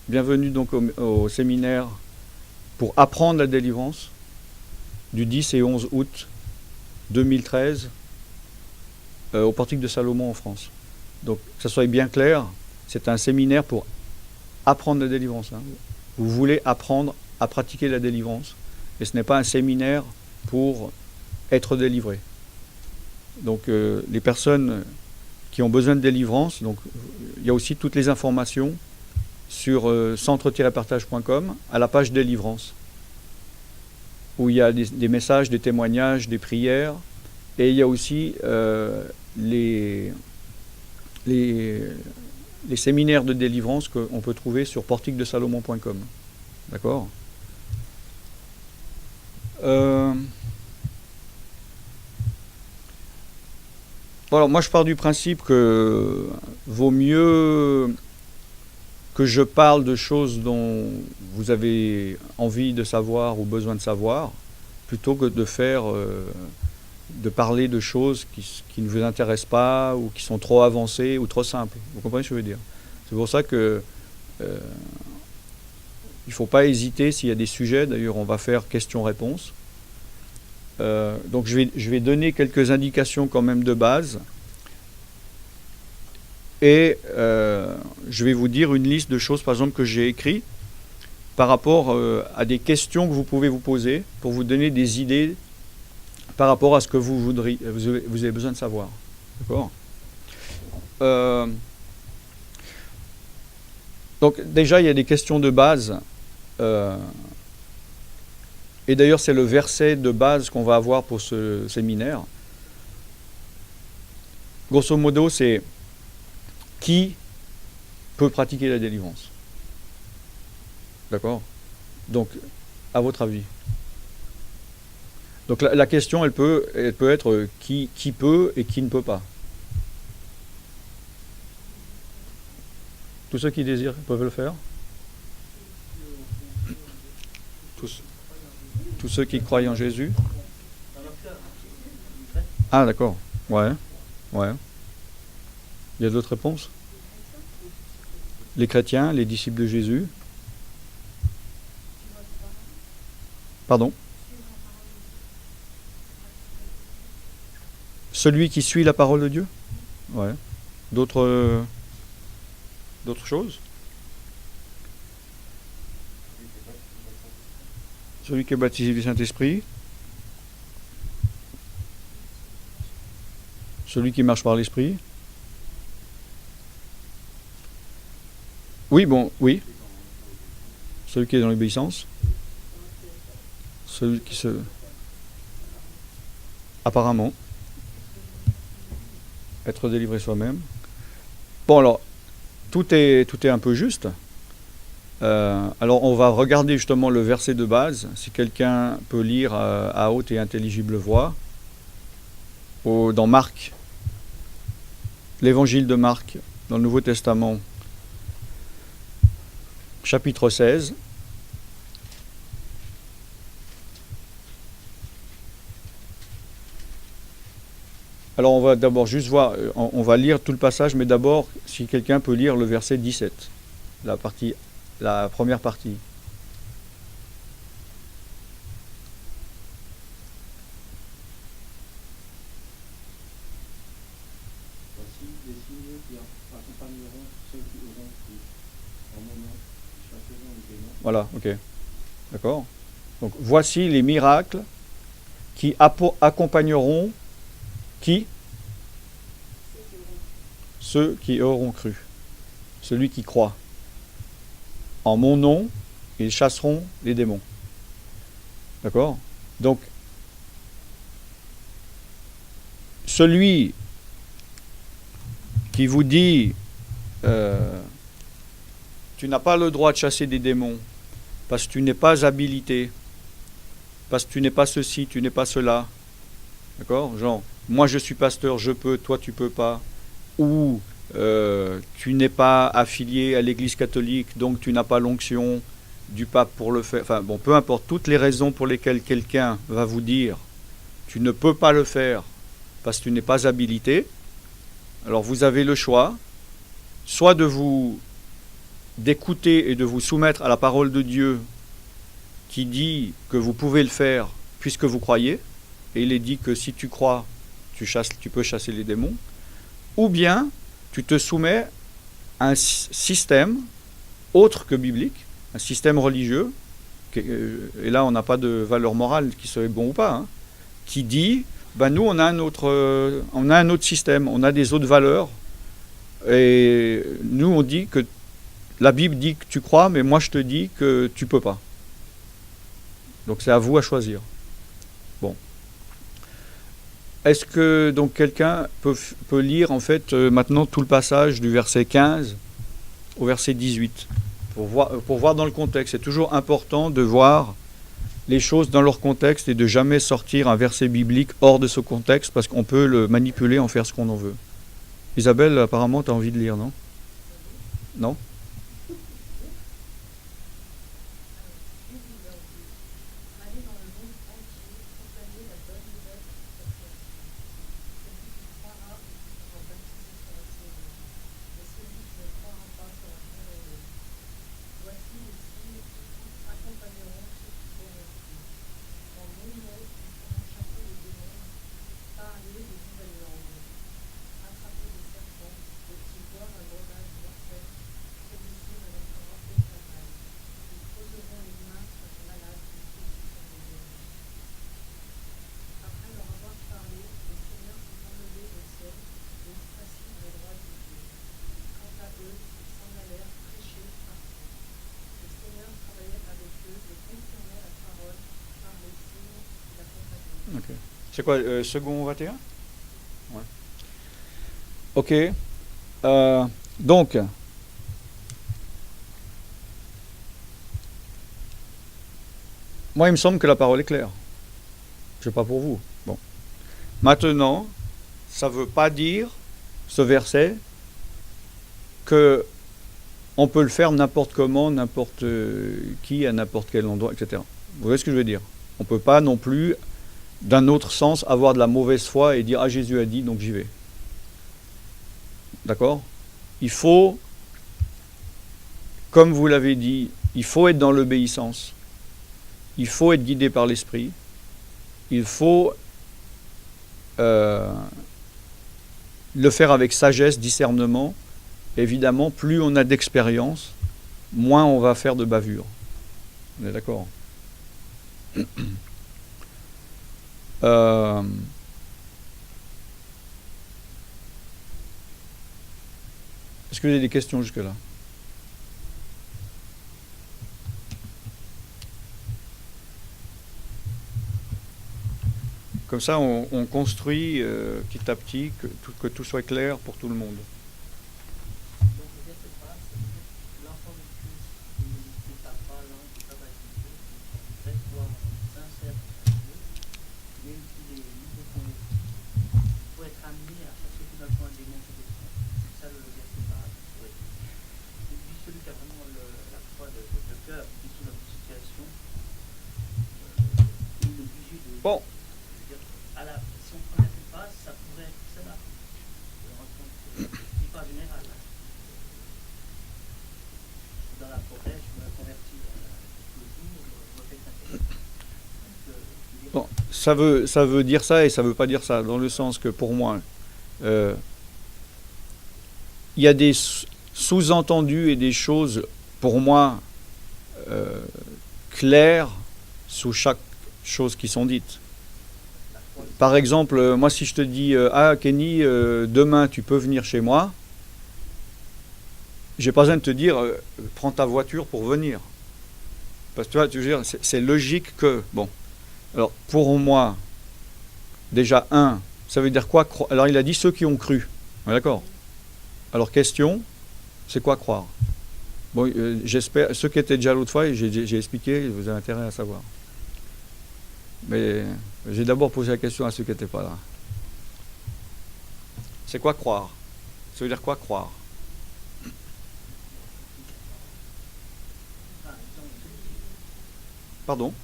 Bienvenue donc au séminaire pour apprendre la délivrance du 10 et 11 août 2013 au Portique de Salomon en France. Donc, que ça soit bien clair, c'est un séminaire pour apprendre la délivrance. Vous voulez apprendre à pratiquer la délivrance, et ce n'est pas un séminaire pour être délivré. Donc, les personnes qui ont besoin de délivrance, donc il y a aussi toutes les informations sur centre-partage.com à la page délivrance, où il y a des messages, des témoignages, des prières, et il y a aussi les séminaires de délivrance qu'on peut trouver sur portiquedesalomon.com. D'accord ? Alors moi je pars du principe que vaut mieux que je parle de choses dont vous avez envie de savoir ou besoin de savoir, plutôt que de parler de choses qui ne vous intéressent pas ou qui sont trop avancées ou trop simples. Vous comprenez ce que je veux dire ? C'est pour ça que il ne faut pas hésiter s'il y a des sujets. D'ailleurs, on va faire questions-réponses. Donc je vais donner quelques indications quand même de base. Et je vais vous dire une liste de choses, par exemple, que j'ai écrites par rapport à des questions que vous pouvez vous poser pour vous donner des idées par rapport à ce que vous avez besoin de savoir. D'accord ? Donc déjà, il y a des questions de base. Et d'ailleurs, c'est le verset de base qu'on va avoir pour ce séminaire. Grosso modo, c'est qui peut pratiquer la délivrance ? D'accord ? Donc, à votre avis. Donc la question, elle peut être qui peut et qui ne peut pas. Tous ceux qui désirent peuvent le faire ? Tous ceux qui croient en Jésus ? Ah d'accord, ouais. Il y a d'autres réponses ? Les chrétiens, les disciples de Jésus ? Pardon ? Celui qui suit la parole de Dieu ? Ouais. D'autres choses ? Celui qui est baptisé du Saint-Esprit ? Celui qui marche par l'Esprit ? Oui. Celui qui est dans l'obéissance ? Celui qui se... Apparemment. Être délivré soi-même. Bon alors, tout est un peu juste. Alors on va regarder justement le verset de base, si quelqu'un peut lire à haute et intelligible voix, dans Marc, l'évangile de Marc, dans le Nouveau Testament, chapitre 16. Alors on va d'abord juste voir, on va lire tout le passage, mais d'abord, si quelqu'un peut lire le verset 17, la première partie. Voici des signes qui accompagneront ceux qui auront cru. En mon nom, ils chasseront les démons. Voilà, ok. D'accord ? Donc voici les miracles qui accompagneront qui ? Ceux qui auront cru. Celui qui croit. En mon nom, ils chasseront les démons. D'accord ? Donc, celui qui vous dit tu n'as pas le droit de chasser des démons parce que tu n'es pas habilité, parce que tu n'es pas ceci, tu n'es pas cela. D'accord ? Genre, moi je suis pasteur, je peux, toi tu peux pas. Ou tu n'es pas affilié à l'église catholique, donc tu n'as pas l'onction du pape pour le faire. Enfin bon, peu importe, toutes les raisons pour lesquelles quelqu'un va vous dire tu ne peux pas le faire parce que tu n'es pas habilité, alors vous avez le choix, soit de vous d'écouter et de vous soumettre à la parole de Dieu qui dit que vous pouvez le faire puisque vous croyez, et il est dit que si tu crois, tu peux chasser les démons, ou bien tu te soumets à un système autre que biblique, un système religieux, et là on n'a pas de valeur morale qui serait bon ou pas, hein, qui dit, ben nous on a un autre système, on a des autres valeurs, et nous on dit que la Bible dit que tu crois, mais moi je te dis que tu peux pas. Donc c'est à vous à choisir. Bon. Est-ce que donc quelqu'un peut lire en fait maintenant tout le passage du verset 15 au verset 18 pour voir dans le contexte. C'est toujours important de voir les choses dans leur contexte et de jamais sortir un verset biblique hors de ce contexte parce qu'on peut le manipuler, en faire ce qu'on en veut. Isabelle, apparemment, tu as envie de lire, non? Non? Okay. C'est quoi, second 21? Ouais. Ok. Donc, moi, il me semble que la parole est claire. Je ne sais pas pour vous. Bon. Maintenant, ça ne veut pas dire, ce verset, que on peut le faire n'importe comment, n'importe qui, à n'importe quel endroit, etc. Vous voyez ce que je veux dire? On ne peut pas non plus, d'un autre sens, avoir de la mauvaise foi et dire « Ah, Jésus a dit, donc j'y vais ». D'accord? Il faut, comme vous l'avez dit, il faut être dans l'obéissance. Il faut être guidé par l'Esprit. Il faut le faire avec sagesse, discernement. Évidemment, plus on a d'expérience, moins on va faire de bavures. On est d'accord? Est-ce que vous avez des questions jusque-là? Comme ça, on construit petit à petit que tout soit clair pour tout le monde. Bon. Si on prend la base, ça pourrait être ça. C'est pas général. Dans la forêt, je me convertis le jour, je bon, ça veut dire ça et ça veut pas dire ça, dans le sens que pour moi, il y a des sous-entendus et des choses, pour moi, claires sous chaque chose qui sont dites. Par exemple, moi si je te dis ah Kenny, demain tu peux venir chez moi, j'ai pas besoin de te dire prends ta voiture pour venir. Parce que tu vois, tu veux dire, c'est logique que bon. Alors pour moi, déjà ça veut dire quoi? Alors il a dit ceux qui ont cru. D'accord. Alors question, c'est quoi croire? Bon, j'espère, ceux qui étaient déjà l'autre fois, j'ai expliqué, vous avez intérêt à savoir. Mais j'ai d'abord posé la question à ceux qui n'étaient pas là. C'est quoi croire? Ça veut dire quoi croire? Pardon?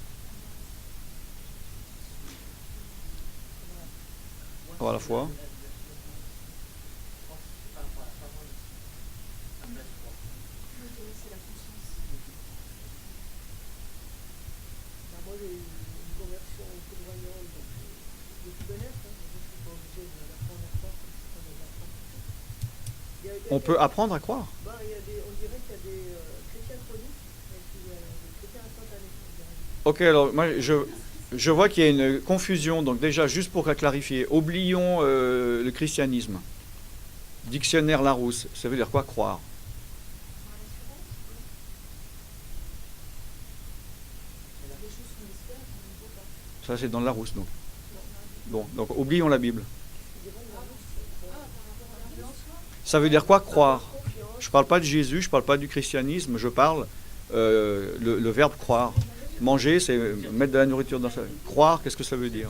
À la fois. On peut apprendre à croire. On dirait qu'il y a des chrétiens chroniques et puis des chrétiens instantanés. Ok, alors moi je vois qu'il y a une confusion, donc déjà juste pour clarifier, oublions le christianisme. Dictionnaire Larousse, ça veut dire quoi croire? Ça c'est dans le Larousse donc. Bon, donc oublions la Bible. Ça veut dire quoi croire? Je ne parle pas de Jésus, je ne parle pas du christianisme, je parle le verbe croire. Manger, c'est mettre de la nourriture dans sa... Croire, qu'est-ce que ça veut dire?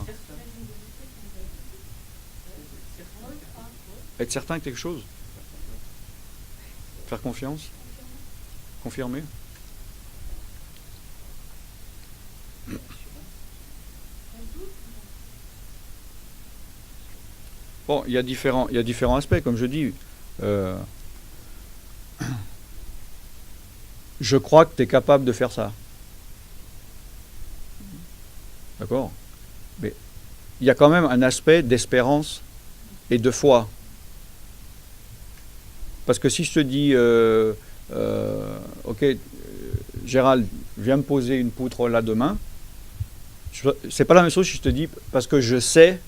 Être certain de quelque chose? Faire confiance? Confirmer? Bon, il y a différents aspects, comme je dis. Je crois que tu es capable de faire ça. D'accord? Mais il y a quand même un aspect d'espérance et de foi. Parce que si je te dis, ok, Gérald, viens me poser une poutre là demain, c'est pas la même chose si je te dis, parce que je sais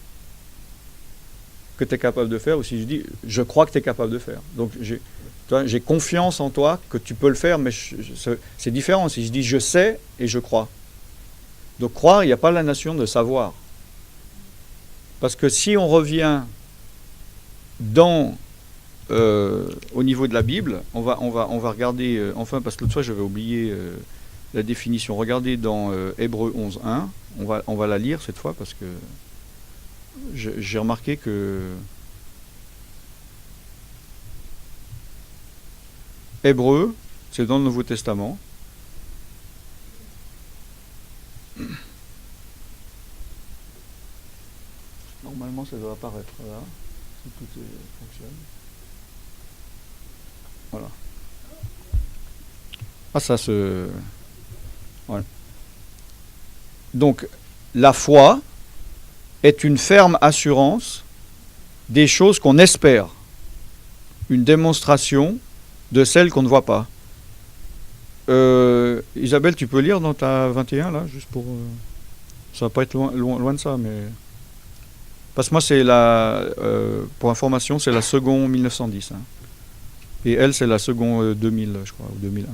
que tu es capable de faire, ou si je dis, je crois que tu es capable de faire. Donc j'ai confiance en toi que tu peux le faire, mais c'est différent. Si je dis je sais et je crois. Donc croire, il n'y a pas la notion de savoir. Parce que si on revient au niveau de la Bible, on va regarder, enfin parce que l'autre fois j'avais oublié la définition, regardez dans Hébreux 11.1, on va la lire cette fois parce que j'ai remarqué que Hébreux, c'est dans le Nouveau Testament. Normalement, ça doit apparaître là, si tout fonctionne. Voilà. Ah, ça se... Voilà. Donc, la foi est une ferme assurance des choses qu'on espère, une démonstration de celles qu'on ne voit pas. Isabelle, tu peux lire dans ta 21 là, juste pour... ça va pas être loin de ça, mais... Parce que moi, c'est pour information, c'est la seconde 1910. Hein. Et elle, c'est la seconde 2000, je crois, ou 2001.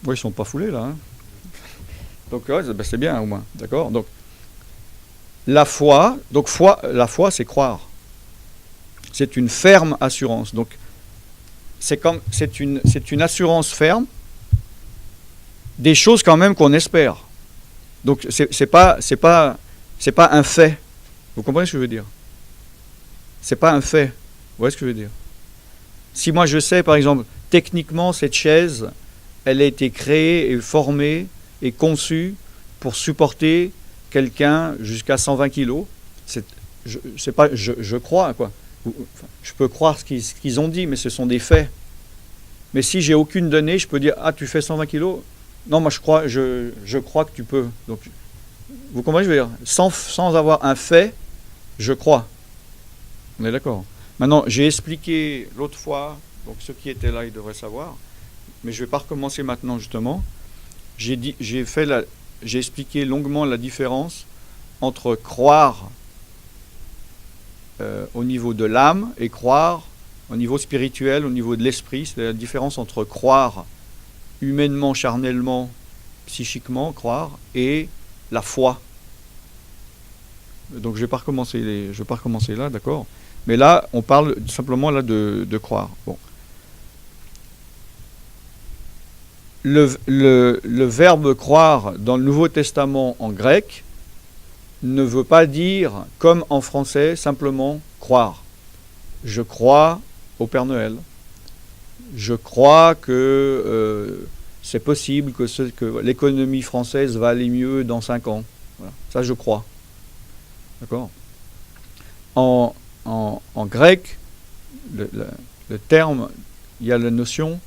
Oui, ils sont pas foulés là. Hein. Donc ouais, c'est bien au moins, d'accord. Donc la foi, c'est croire. C'est une ferme assurance. Donc c'est une assurance ferme des choses quand même qu'on espère. Donc c'est pas un fait. Vous comprenez ce que je veux dire? C'est pas un fait. Vous voyez ce que je veux dire? Si moi je sais par exemple techniquement cette chaise, elle a été créée et formée et conçue pour supporter quelqu'un jusqu'à 120 kilos. Je crois quoi. Je peux croire ce qu'ils ont dit, mais ce sont des faits. Mais si j'ai aucune donnée, je peux dire ah tu fais 120 kilos. Non, moi je crois que tu peux. Donc, vous comprenez ce que je veux dire? Sans avoir un fait, je crois. On est d'accord. Maintenant, j'ai expliqué l'autre fois, donc ceux qui étaient là, ils devraient savoir, mais je ne vais pas recommencer maintenant justement. J'ai expliqué longuement la différence entre croire au niveau de l'âme et croire au niveau spirituel, au niveau de l'esprit. C'est la différence entre croire humainement, charnellement, psychiquement, croire, et la foi. Donc je ne vais pas recommencer là, d'accord. Mais là, on parle simplement là de croire. Bon. Le verbe croire dans le Nouveau Testament en grec ne veut pas dire, comme en français, simplement croire. Je crois au Père Noël. Je crois que c'est possible que l'économie française va aller mieux dans 5 ans. Voilà. Ça, je crois. D'accord ? En grec, le terme, il y a la notion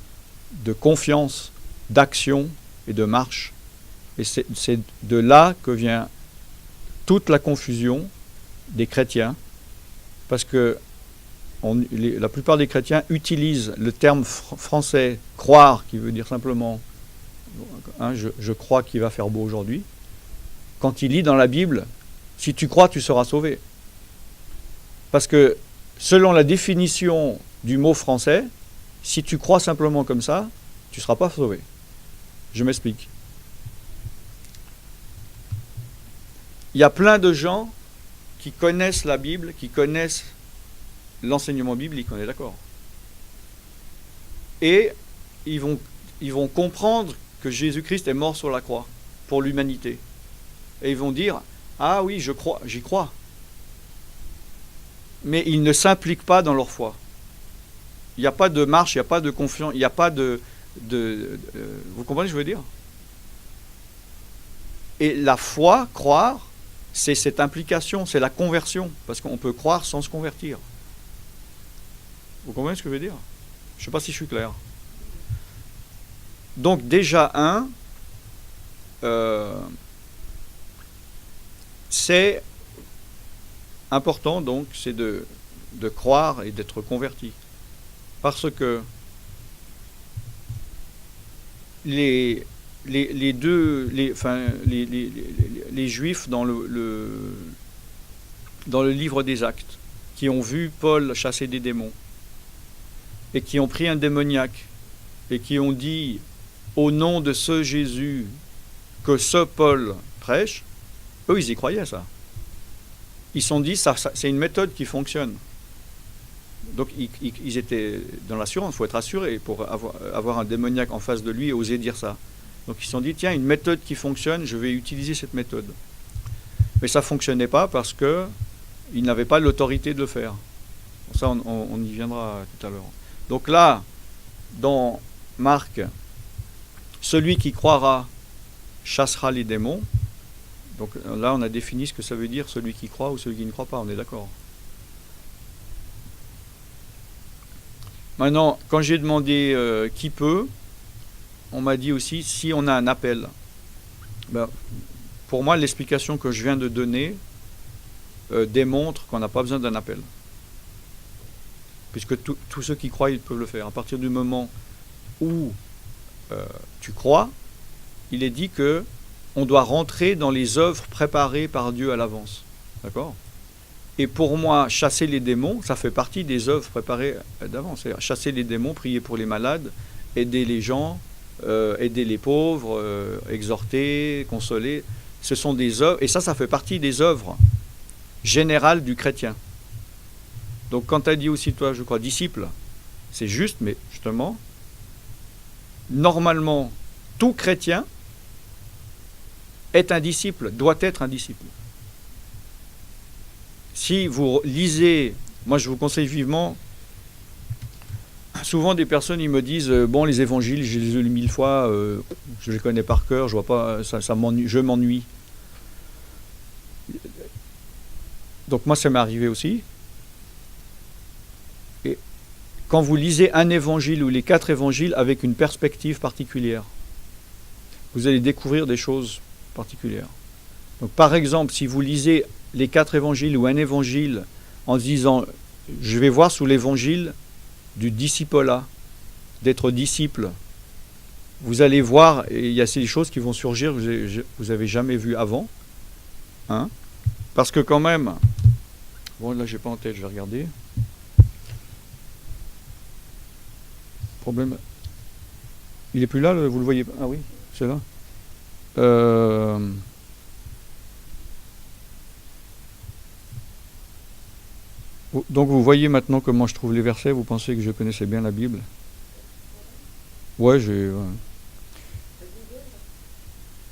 de confiance, d'action et de marche. Et c'est de là que vient toute la confusion des chrétiens, parce que la plupart des chrétiens utilisent le terme français « croire », qui veut dire simplement hein, je crois qu'il va faire beau aujourd'hui, quand il lit dans la Bible « si tu crois, tu seras sauvé ». Parce que selon la définition du mot français, si tu crois simplement comme ça, tu ne seras pas sauvé. Je m'explique. Il y a plein de gens qui connaissent la Bible, qui connaissent l'enseignement biblique, on est d'accord. Et ils vont comprendre que Jésus-Christ est mort sur la croix pour l'humanité. Et ils vont dire, ah oui, j'y crois. Mais ils ne s'impliquent pas dans leur foi. Il n'y a pas de marche, il n'y a pas de confiance, il n'y a pas de vous comprenez ce que je veux dire? Et la foi, croire, c'est cette implication, c'est la conversion, parce qu'on peut croire sans se convertir. Vous comprenez ce que je veux dire? Je ne sais pas si je suis clair. Donc déjà, c'est important, donc, c'est de croire et d'être converti. Parce que les Juifs dans le livre des Actes, qui ont vu Paul chasser des démons, et qui ont pris un démoniaque, et qui ont dit, au nom de ce Jésus que ce Paul prêche, eux, ils y croyaient, ça. Ils se sont dit, ça, c'est une méthode qui fonctionne. Donc, ils étaient dans l'assurance, il faut être assuré pour avoir un démoniaque en face de lui et oser dire ça. Donc, ils se sont dit, tiens, une méthode qui fonctionne, je vais utiliser cette méthode. Mais ça ne fonctionnait pas parce qu'ils n'avaient pas l'autorité de le faire. Bon, ça, on y viendra tout à l'heure. Donc là, dans Marc, celui qui croira chassera les démons. Donc là, on a défini ce que ça veut dire, celui qui croit ou celui qui ne croit pas, on est d'accord. Maintenant, quand j'ai demandé qui peut, on m'a dit aussi si on a un appel. Ben, pour moi, l'explication que je viens de donner démontre qu'on n'a pas besoin d'un appel. Puisque tous ceux qui croient, ils peuvent le faire. À partir du moment où tu crois, il est dit que on doit rentrer dans les œuvres préparées par Dieu à l'avance. D'accord ? Et pour moi, chasser les démons, ça fait partie des œuvres préparées d'avance. C'est-à-dire chasser les démons, prier pour les malades, aider les gens, aider les pauvres, exhorter, consoler. Ce sont des œuvres, et ça fait partie des œuvres générales du chrétien. Donc quand tu as dit aussi, toi, je crois, disciple, c'est juste, mais justement, normalement, tout chrétien est un disciple, doit être un disciple. Si vous lisez, moi je vous conseille vivement, souvent des personnes ils me disent bon, les évangiles, je les ai lus 1000 fois, je les connais par cœur, je vois pas, ça m'ennuie, je m'ennuie. Donc moi ça m'est arrivé aussi. Et quand vous lisez un évangile ou les 4 évangiles avec une perspective particulière, vous allez découvrir des choses particulières. Donc par exemple, si vous lisez les 4 évangiles ou un évangile en se disant je vais voir sous l'évangile du discipolat, d'être disciple, vous allez voir, et il y a ces choses qui vont surgir que vous n'avez jamais vues avant, hein, parce que quand même, bon là j'ai pas en tête, je vais regarder. Problème, il est plus là, vous le voyez pas? Ah oui, c'est là. Donc vous voyez maintenant comment je trouve les versets, vous pensez que je connaissais bien la Bible? Ouais,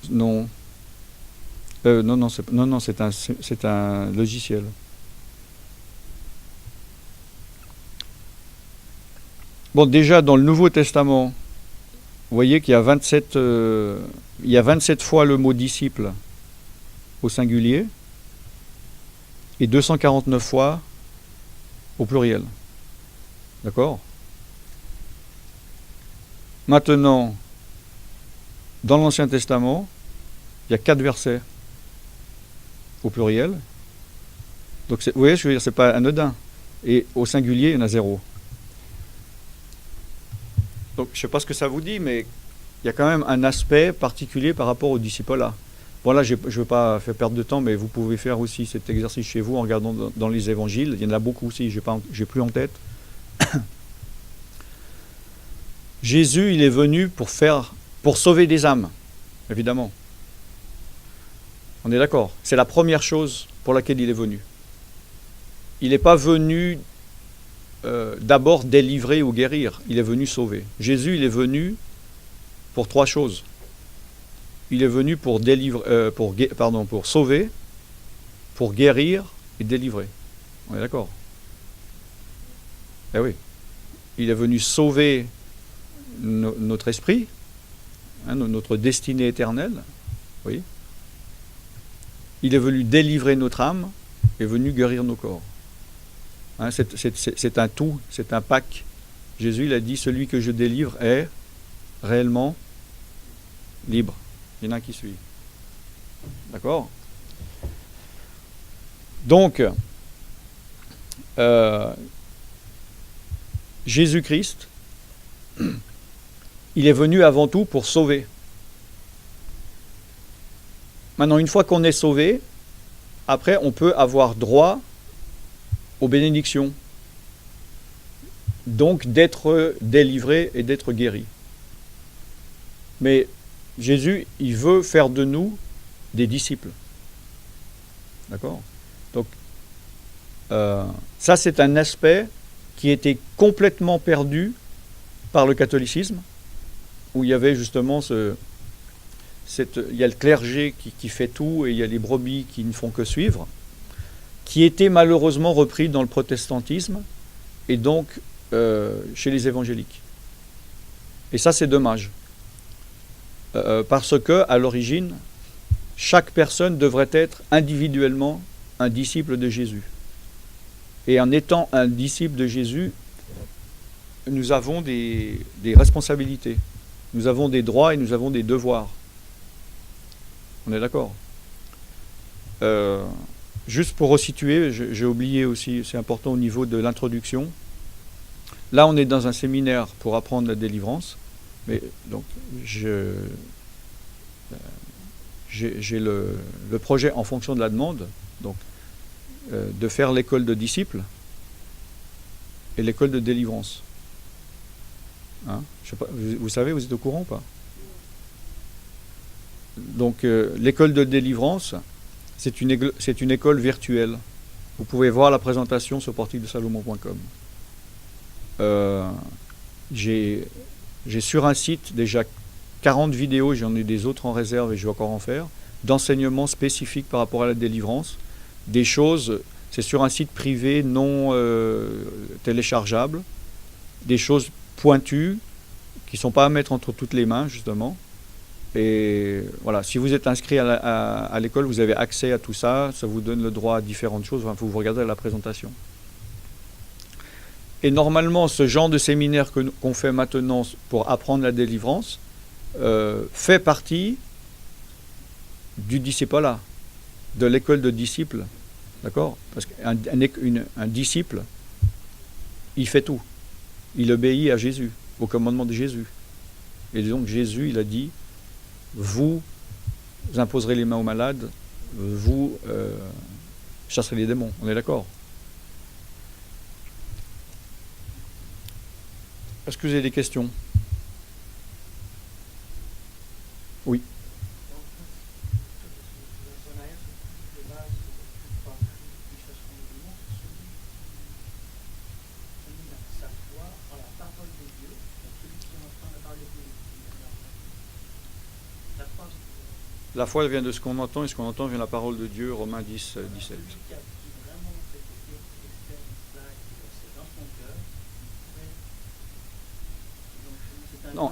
non. Non, c'est un logiciel. Bon, déjà dans le Nouveau Testament, vous voyez qu'il y a 27 fois le mot disciple au singulier et 249 fois au pluriel. D'accord ? Maintenant, dans l'Ancien Testament, il y a 4 versets au pluriel. Donc vous voyez, je veux dire, c'est pas anodin. Et au singulier, il y en a 0. Donc je ne sais pas ce que ça vous dit, mais il y a quand même un aspect particulier par rapport au disciple-là. Bon là, je ne veux pas faire perdre de temps, mais vous pouvez faire aussi cet exercice chez vous en regardant dans les évangiles. Il y en a beaucoup aussi, j'ai plus en tête. Jésus, il est venu pour sauver des âmes, évidemment. On est d'accord. C'est la première chose pour laquelle il est venu. Il n'est pas venu d'abord délivrer ou guérir. Il est venu sauver. Jésus, il est venu pour 3 choses. Il est venu pour sauver, pour guérir et délivrer. On est d'accord? Eh oui. Il est venu sauver notre esprit, notre destinée éternelle. Oui. Il est venu délivrer notre âme et est venu guérir nos corps. C'est un tout, c'est un pack. Jésus, il a dit, celui que je délivre est réellement libre. Il y en a un qui suit. D'accord? Donc, Jésus-Christ, il est venu avant tout pour sauver. Maintenant, une fois qu'on est sauvé, après, on peut avoir droit aux bénédictions. Donc, d'être délivré et d'être guéri. Mais Jésus, il veut faire de nous des disciples. D'accord? Donc, ça, c'est un aspect qui était complètement perdu par le catholicisme, où il y avait justement il y a le clergé qui fait tout et il y a les brebis qui ne font que suivre, qui était malheureusement repris dans le protestantisme et donc chez les évangéliques. Et ça, c'est dommage. Parce que, à l'origine, chaque personne devrait être individuellement un disciple de Jésus. Et en étant un disciple de Jésus, nous avons des responsabilités, nous avons des droits et nous avons des devoirs. On est d'accord? Juste pour resituer, j'ai oublié aussi, c'est important au niveau de l'introduction. Là, on est dans un séminaire pour apprendre la délivrance. Mais donc, j'ai le projet en fonction de la demande, donc de faire l'école de disciples et l'école de délivrance. Hein? Je sais pas, vous savez, vous êtes au courant ou pas? Donc, l'école de délivrance, c'est une école virtuelle. Vous pouvez voir la présentation sur portiquedesalomon.com. J'ai sur un site déjà 40 vidéos, j'en ai des autres en réserve et je vais encore en faire, d'enseignements spécifiques par rapport à la délivrance. Des choses, c'est sur un site privé non téléchargeable, des choses pointues qui ne sont pas à mettre entre toutes les mains, justement. Et voilà, si vous êtes inscrit à l'école, vous avez accès à tout ça, ça vous donne le droit à différentes choses, enfin, vous regardez la présentation. Et normalement, ce genre de séminaire qu'on fait maintenant pour apprendre la délivrance fait partie du disciple-là, de l'école de disciples. D'accord? Parce qu'un disciple, il fait tout. Il obéit à Jésus, au commandement de Jésus. Et donc Jésus, il a dit, vous imposerez les mains aux malades, vous chasserez les démons. On est d'accord? Est-ce que vous avez des questions? Oui. La foi vient de ce qu'on entend, et ce qu'on entend vient de la parole de Dieu, Romains 10, 17. Non,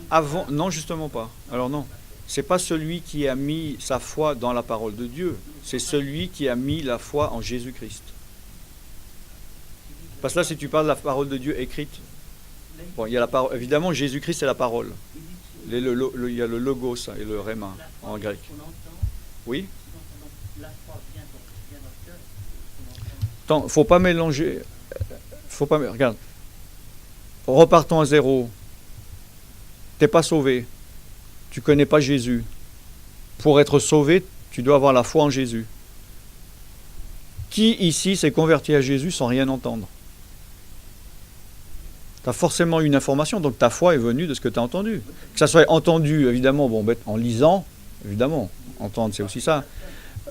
non, justement pas. Alors non, c'est pas celui qui a mis sa foi dans la parole de Dieu, c'est celui qui a mis la foi en Jésus-Christ. Parce que là, si tu parles de la parole de Dieu écrite, bon, il y a la parole, évidemment, Jésus-Christ c'est la parole. Il y a le logos et le rhéma en grec. Oui. Attends, faut pas mélanger. Regarde. Repartons à zéro. T'es pas sauvé. Tu connais pas Jésus. Pour être sauvé, tu dois avoir la foi en Jésus. Qui ici s'est converti à Jésus sans rien entendre? Tu as forcément une information, donc ta foi est venue de ce que tu as entendu. Que ça soit entendu, évidemment, en lisant, évidemment, entendre c'est aussi ça.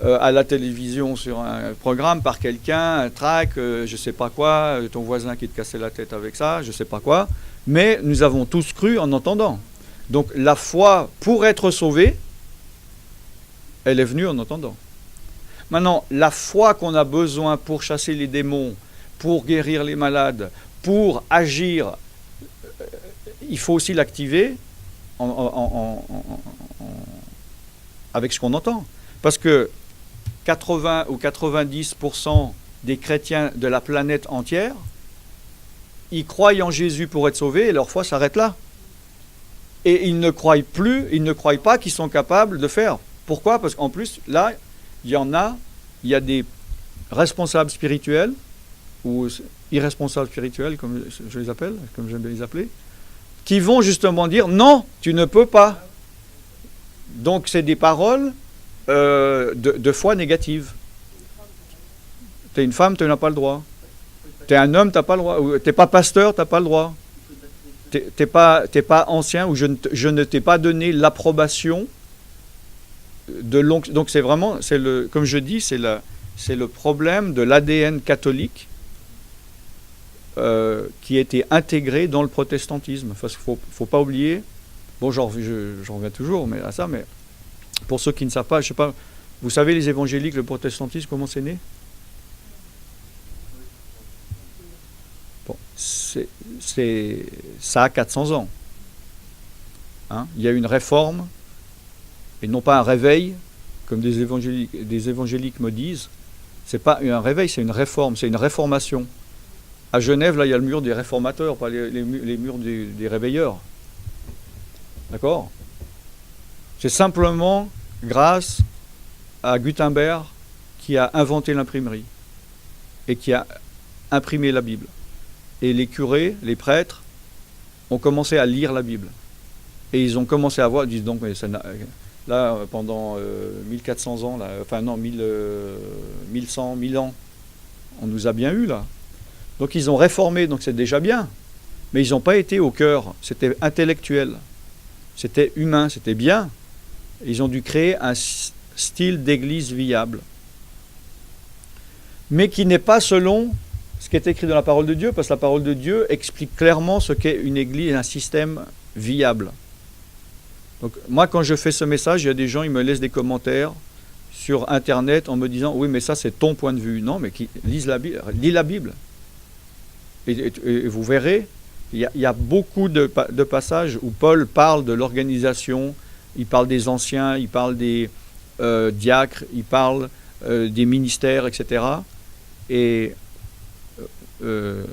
À la télévision, sur un programme, par quelqu'un, un tract, je sais pas quoi, ton voisin qui te cassait la tête avec ça, je sais pas quoi. Mais nous avons tous cru en entendant. Donc la foi, pour être sauvé, elle est venue en entendant. Maintenant, la foi qu'on a besoin pour chasser les démons, pour guérir les malades, pour agir, il faut aussi l'activer avec ce qu'on entend. Parce que 80 ou 90% des chrétiens de la planète entière, ils croient en Jésus pour être sauvés et leur foi s'arrête là. Et ils ne croient pas qu'ils sont capables de faire. Pourquoi? Parce qu'en plus, là, il y a des responsables spirituels, ou irresponsables spirituels, comme je les appelle, comme j'aime bien les appeler, qui vont justement dire, non, tu ne peux pas. Donc c'est des paroles de foi négative. Tu es une femme, tu n'as pas le droit. Tu es un homme, tu n'as pas le droit. Tu n'es pas pasteur, tu n'as pas le droit. Tu n'es pas ancien, ou je ne t'ai pas donné l'approbation de l'onction. Donc c'est vraiment, comme je dis, c'est le problème de l'ADN catholique qui a été intégré dans le protestantisme. Parce qu'il ne faut pas oublier, bon, j'en reviens toujours à ça, mais pour ceux qui ne savent pas, je sais pas, vous savez les évangéliques, le protestantisme, comment c'est né? Bon, ça a 400 ans. Hein? Il y a une réforme, et non pas un réveil, comme des évangéliques me disent. C'est pas un réveil, c'est une réforme, c'est une réformation. À Genève, là, il y a le mur des réformateurs, pas les murs des réveilleurs. D'accord? C'est simplement grâce à Gutenberg qui a inventé l'imprimerie et qui a imprimé la Bible. Et les curés, les prêtres, ont commencé à lire la Bible. Et ils ont commencé à voir, ils disent donc, mais ça là, pendant 1400 ans, là, enfin non, 1100, 1000 ans, on nous a bien eu là. Donc ils ont réformé, donc c'est déjà bien. Mais ils n'ont pas été au cœur, c'était intellectuel, c'était humain, c'était bien. Ils ont dû créer un style d'église viable. Mais qui n'est pas selon ce qui est écrit dans la parole de Dieu, parce que la parole de Dieu explique clairement ce qu'est une église et un système viable. Donc moi, quand je fais ce message, il y a des gens, ils me laissent des commentaires sur Internet en me disant « Oui, mais ça, c'est ton point de vue. » Non, mais lis la Bible. Et vous verrez, il y a beaucoup de passages où Paul parle de l'organisation, il parle des anciens, il parle des diacres, il parle des ministères, etc. Et de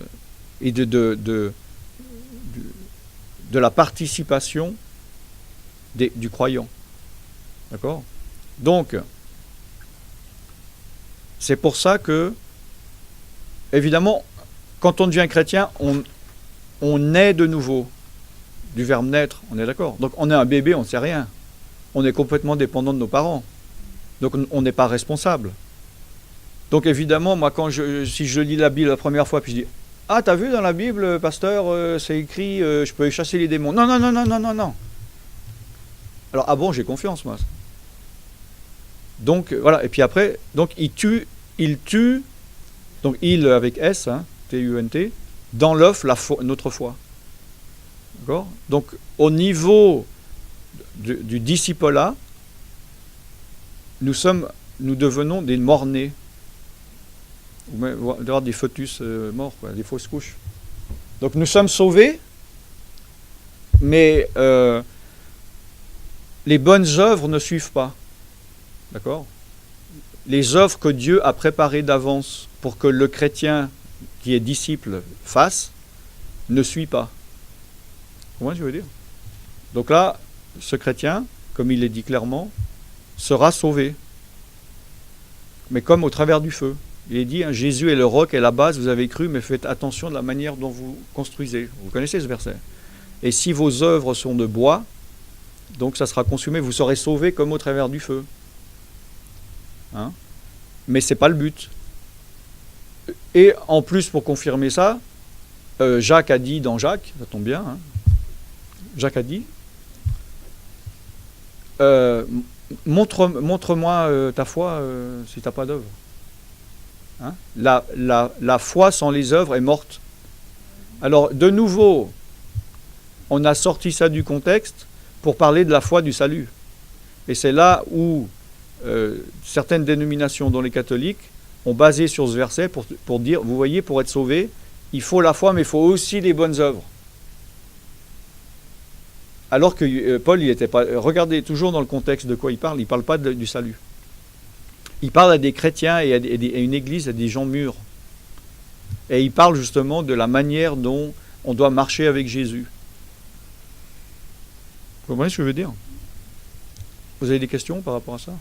la participation du croyant. D'accord? Donc, c'est pour ça que, évidemment, quand on devient chrétien, on naît de nouveau. Du verbe naître, on est d'accord. Donc, on est un bébé, on ne sait rien. On est complètement dépendant de nos parents. Donc, on n'est pas responsable. Donc, évidemment, moi, si je lis la Bible la première fois, puis je dis « Ah, t'as vu dans la Bible, pasteur, c'est écrit, je peux chasser les démons. » Non, non, non, non, non, non, non. Alors, ah bon, j'ai confiance, moi. Donc, voilà. Et puis après, donc, il tue, donc, il avec S, hein, T-U-N-T, dans l'œuf, notre foi. D'accord? Donc, au niveau du discipolat, nous devenons des morts-nés. Ou d'avoir des fœtus morts, quoi, des fausses couches. Donc, nous sommes sauvés, mais les bonnes œuvres ne suivent pas. D'accord? Les œuvres que Dieu a préparées d'avance pour que le chrétien qui est disciple fasse, ne suit pas. Comment je veux dire? Donc là, ce chrétien, comme il est dit clairement, sera sauvé. mais comme au travers du feu. Il est dit, hein, Jésus est le roc et la base, vous avez cru, mais faites attention de la manière dont vous construisez. Vous connaissez ce verset. Et si vos œuvres sont de bois, donc ça sera consumé, vous serez sauvés comme au travers du feu. Hein? Mais ce n'est pas le but. Et en plus, pour confirmer ça, Jacques a dit dans Jacques, ça tombe bien, hein, Jacques a dit, montre-moi ta foi si tu n'as pas d'œuvre. Hein? La foi sans les œuvres est morte. Alors, de nouveau, on a sorti ça du contexte pour parler de la foi du salut. Et c'est là où certaines dénominations, dont les catholiques, ont basé sur ce verset pour dire, vous voyez, pour être sauvé, il faut la foi, mais il faut aussi les bonnes œuvres. Alors que Paul, il n'était pas... Regardez toujours dans le contexte de quoi il parle pas du salut. Il parle à des chrétiens et à une église, à des gens mûrs. Et il parle justement de la manière dont on doit marcher avec Jésus. Vous comprenez ce que je veux dire? Vous avez des questions par rapport à ça?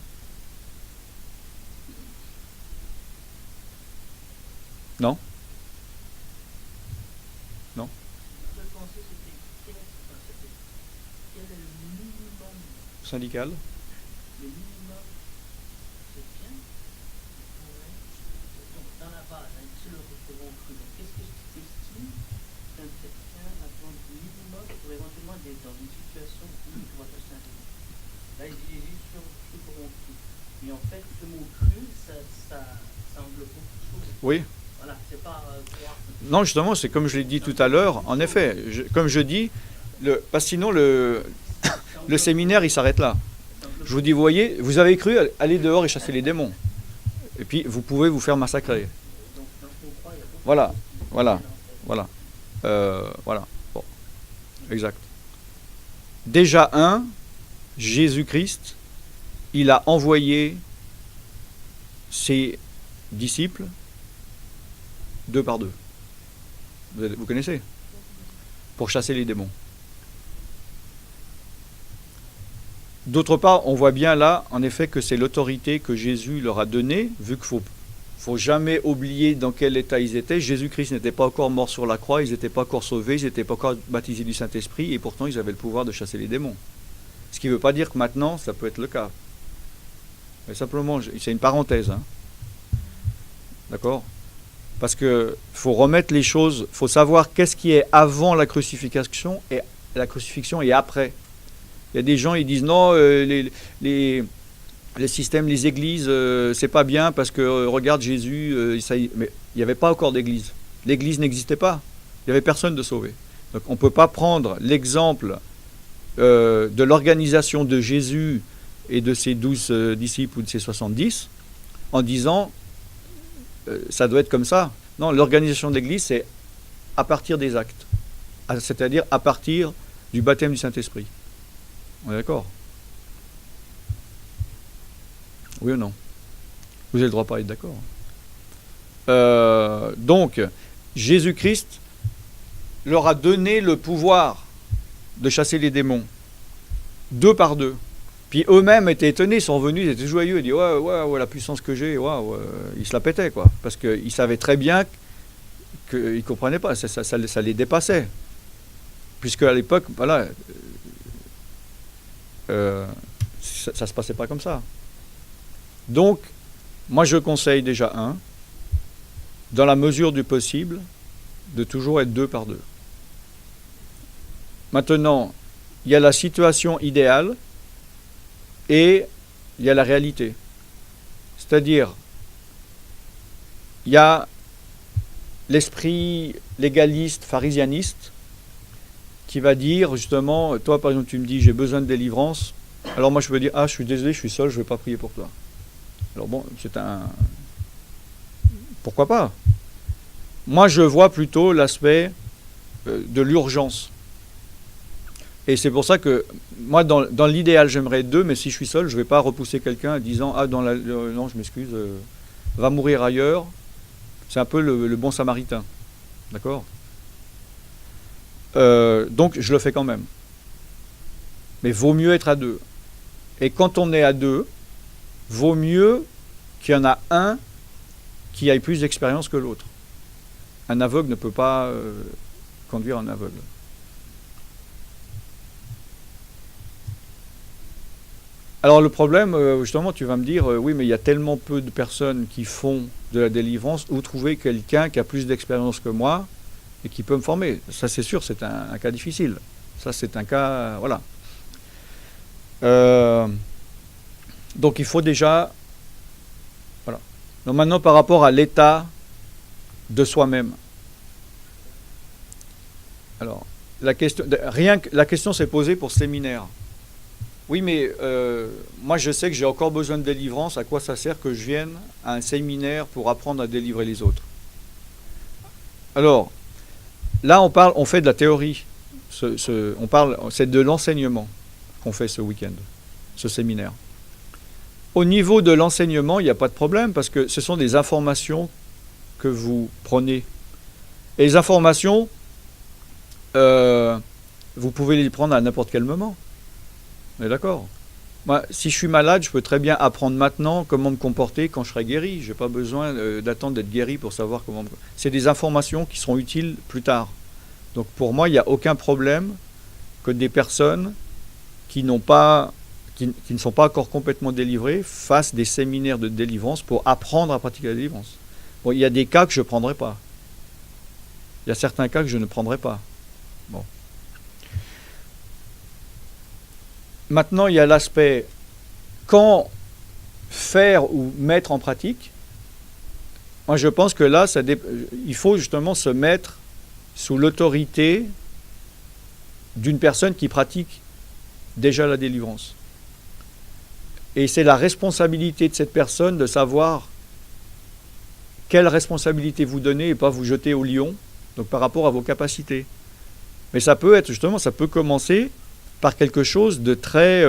Non? Non? Je pensais que c'était quel est le minimum? Syndical? Le minimum, c'est bien. Ouais. Donc, dans la base, hein, c'est le référent cru. Donc, qu'est-ce que tu estimes qu'un chrétien a besoin du minimum pour éventuellement être dans une situation où il doit passer un démon? Là, il dit Jésus sur ceux qui auront cru. Mais en fait, ce mot cru, ça englobe beaucoup de choses. Oui. Voilà, c'est pas croire. Non, justement, c'est comme je l'ai dit tout à l'heure. En effet, comme je dis, parce que sinon le séminaire, il s'arrête là. Je vous dis, vous voyez, vous avez cru, allez dehors et chasser les démons. Et puis, vous pouvez vous faire massacrer. Voilà, voilà, voilà. Voilà. Bon, exact. Déjà Jésus-Christ, il a envoyé ses disciples 2 par 2. Vous connaissez? Pour chasser les démons. D'autre part, on voit bien là, en effet, que c'est l'autorité que Jésus leur a donnée, vu qu'il faut jamais oublier dans quel état ils étaient. Jésus-Christ n'était pas encore mort sur la croix, ils n'étaient pas encore sauvés, ils n'étaient pas encore baptisés du Saint-Esprit, et pourtant ils avaient le pouvoir de chasser les démons. Ce qui ne veut pas dire que maintenant, ça peut être le cas. Mais simplement, c'est une parenthèse. Hein. D'accord? Parce qu'il faut remettre les choses, il faut savoir qu'est-ce qui est avant la crucifixion et après. Il y a des gens, ils disent non, les systèmes, les églises, c'est pas bien parce que regarde Jésus, mais il n'y avait pas encore d'église. L'église n'existait pas. Il n'y avait personne de sauvé. Donc on ne peut pas prendre l'exemple de l'organisation de Jésus et de ses 12 disciples ou de ses 70 en disant ça doit être comme ça. Non, l'organisation de l'église, c'est à partir des actes. C'est-à-dire à partir du baptême du Saint-Esprit. On est d'accord? Oui ou non? Vous avez le droit de pas être d'accord. Donc, Jésus-Christ leur a donné le pouvoir de chasser les démons, 2 par 2. Puis eux-mêmes étaient étonnés, ils sont venus, ils étaient joyeux, ils disent ouais, la puissance que j'ai, ils se la pétaient, quoi. Parce qu'ils savaient très bien qu'ils ne comprenaient pas, ça les dépassait. Puisque à l'époque, voilà, ça ne se passait pas comme ça. Donc, moi je conseille déjà dans la mesure du possible, de toujours être 2 par 2. Maintenant, il y a la situation idéale et il y a la réalité. C'est-à-dire, il y a l'esprit légaliste, pharisianiste, qui va dire justement, toi par exemple tu me dis j'ai besoin de délivrance, alors moi je peux dire je suis désolé, je suis seul, je ne vais pas prier pour toi. Alors bon, pourquoi pas? Moi je vois plutôt l'aspect de l'urgence. Et c'est pour ça que moi dans l'idéal j'aimerais 2, mais si je suis seul, je ne vais pas repousser quelqu'un en disant non je m'excuse, va mourir ailleurs. C'est un peu le bon samaritain. D'accord? Donc je le fais quand même. Mais vaut mieux être à 2. Et quand on est à 2, vaut mieux qu'il y en a un qui ait plus d'expérience que l'autre. Un aveugle ne peut pas conduire un aveugle. Alors le problème, justement, tu vas me dire, oui, mais il y a tellement peu de personnes qui font de la délivrance, où trouver quelqu'un qui a plus d'expérience que moi et qui peut me former. Ça, c'est sûr, c'est un cas difficile. Ça, c'est un cas, voilà. Donc il faut déjà, voilà. Donc maintenant, par rapport à l'état de soi-même. Alors, la question s'est posée pour ce séminaire. Oui, mais moi je sais que j'ai encore besoin de délivrance. À quoi ça sert que je vienne à un séminaire pour apprendre à délivrer les autres? Alors, là on fait de la théorie. C'est de l'enseignement qu'on fait ce week-end, ce séminaire. Au niveau de l'enseignement, il n'y a pas de problème parce que ce sont des informations que vous prenez. Et les informations, vous pouvez les prendre à n'importe quel moment. On est d'accord? Moi, si je suis malade, je peux très bien apprendre maintenant comment me comporter quand je serai guéri. Je n'ai pas besoin d'attendre d'être guéri pour savoir comment... C'est des informations qui seront utiles plus tard. Donc pour moi, il n'y a aucun problème que des personnes qui ne sont pas encore complètement délivrées fassent des séminaires de délivrance pour apprendre à pratiquer la délivrance. Bon, il y a des cas que je ne prendrai pas. Il y a certains cas que je ne prendrai pas. Bon. Maintenant, il y a l'aspect quand faire ou mettre en pratique. Moi, je pense que là, il faut justement se mettre sous l'autorité d'une personne qui pratique déjà la délivrance. Et c'est la responsabilité de cette personne de savoir quelle responsabilité vous donnez et pas vous jeter au lion, donc par rapport à vos capacités. Mais ça peut être justement, ça peut commencer par quelque chose de très